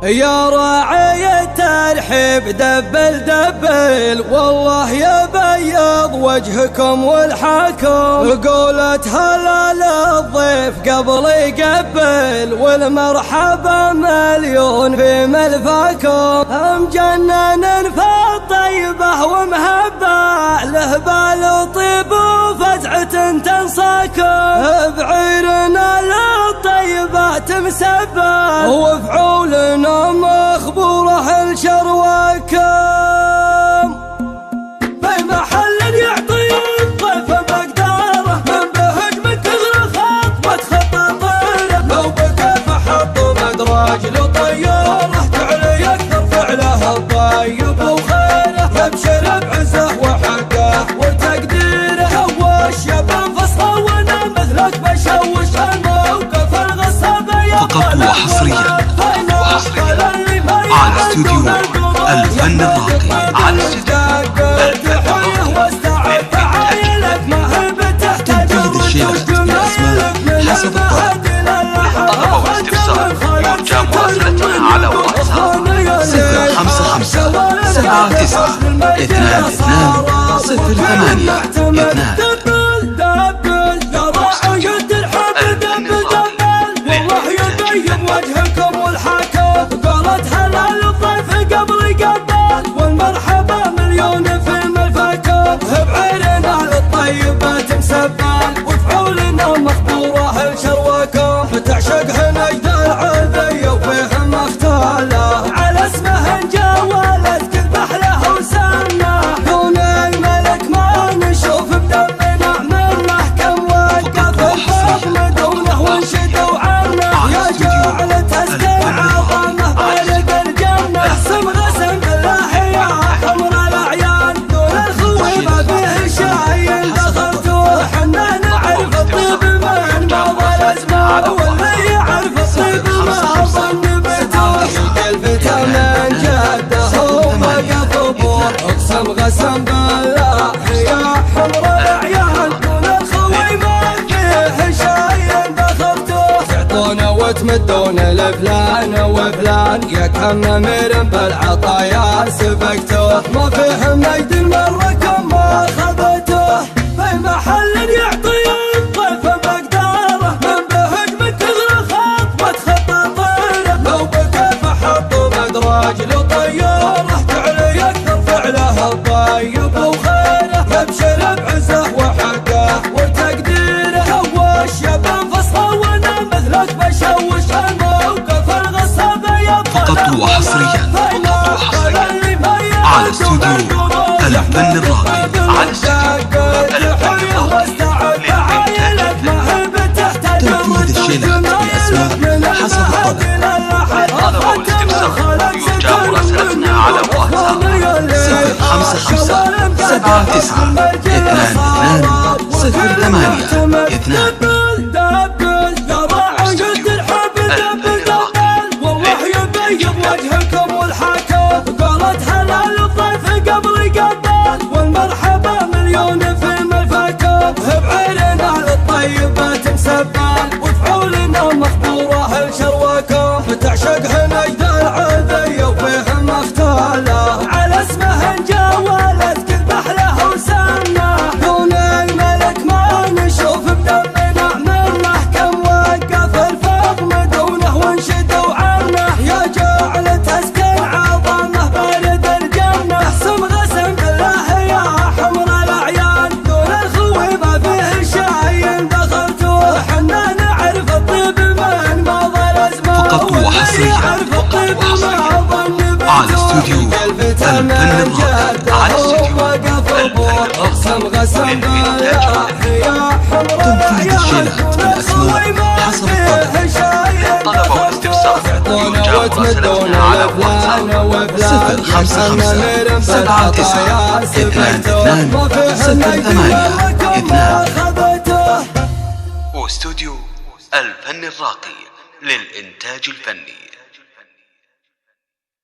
يا راعي الترحيب دبل دبل، والله يبيض وجهكم والحاكم. قولت هلا للضيف قبل يقبل، والمرحبا مليون في ملفاكم. مجنن في الطيبة ومهبة، له بال طيب وفزعة تنصاكم. بعيرنا للطيبة تمسبة، وفعولنا مخبوره لشرواكم. في محل يعطي الضيف مقداره، من بهج من كثر خطوة خطاطيره. لو بكيف حطوا مدراج لطياره، تعلي اكثر فعله الطيب وخيره. يبشر بعزه وحقه وتقديره، والشباب فصله وانا مثلك بشوش الموقف. الغصابه فقط وحصريا على استوديو الفن الراقي. على تنفيذ الشيلات بالأسماء حسب الطلب. طلب واستفسار يرجى مراسلتنا على واتساب 055 79 22 08 وجهكم والحاكم. قالت هلا للضيف قبل يقبل، والمرحبا مليون في ملفاكم. بعيرنا للطيبة تمسبل، وفعولنا مخبوره لشرواكم. تعشق نجد العذية وفيهم اختاله، على اسمه انجولت تذبح له وسنه. دون الملك ما نشوف بدمنا منه، كم وقف الفضل دونه وانشدوا عنه. يا جعل تسكن عظمه بارد الجنة، سم بالله يا حمر الاعيان. دون الخوي ما فيه شاي دخلتوه، حنا نعرف الطيب من مضى الازمان، واللي يعرف الطيب ما ظن بتوه. الفتى من جده وقف بور، اقسم غسم بالله يا حمر الاعيان. دون الخوي ما فيه شاي دخلتوه، تعطونا وتمدون لفلان وفلان. يا كم امير بالعطايا سبقتوه، ما فيه مجد مركم ما خذتوه. في محل يعطي الضيف مقداره، من بهج من كثر خطوة خطاطيره. لو بكيف حطوا مدراج لطياره، تعلي اكثر فعله الطيب وخيره. يبشر بعزه وحقه وتقديره، والشباب فصله وانا مثلك بشوش الموقف. الغصابه يبقى فقط وحصريا على استوديو الفن الراقي. على استوديو الفن تنفيذ الشيلات بالأسماء حسب الطلب. طلب واستفسار يرجى مراسلتنا على واتساب 055 79 22 08 وجهكم والحاكم. قالت هلا للضيف قبل يقبل، والمرحبا مليون في ملفاكم. بعيرنا للطيبة تمسبل، وفعولنا مخبوره لشرواكم. تعشق نجد العذية وفيهم اختاله، على اسمه انجولت تذبح له وسنه. دون الملك ما نشوف بدمنا منه، كم وقف الفضل دونه وانشدوا عنه. يا جعل تسكن عظمه بارد الجنة، سم بالله يا حمر الاعيان. دون الخوي ما فيه شاي دخلتوه، حنا نعرف الطيب من مضى الازمان. فقط وحصريا على استوديو الفن الراقي. على استوديو اقسم غسم بالله يا حمر تنفيذ الشيلات بالأسماء حسب الطلب. طلب واستفسار يرجى مراسلتنا على واتساب 055 79 22 08 واستوديو الفن الراقي للإنتاج الفني.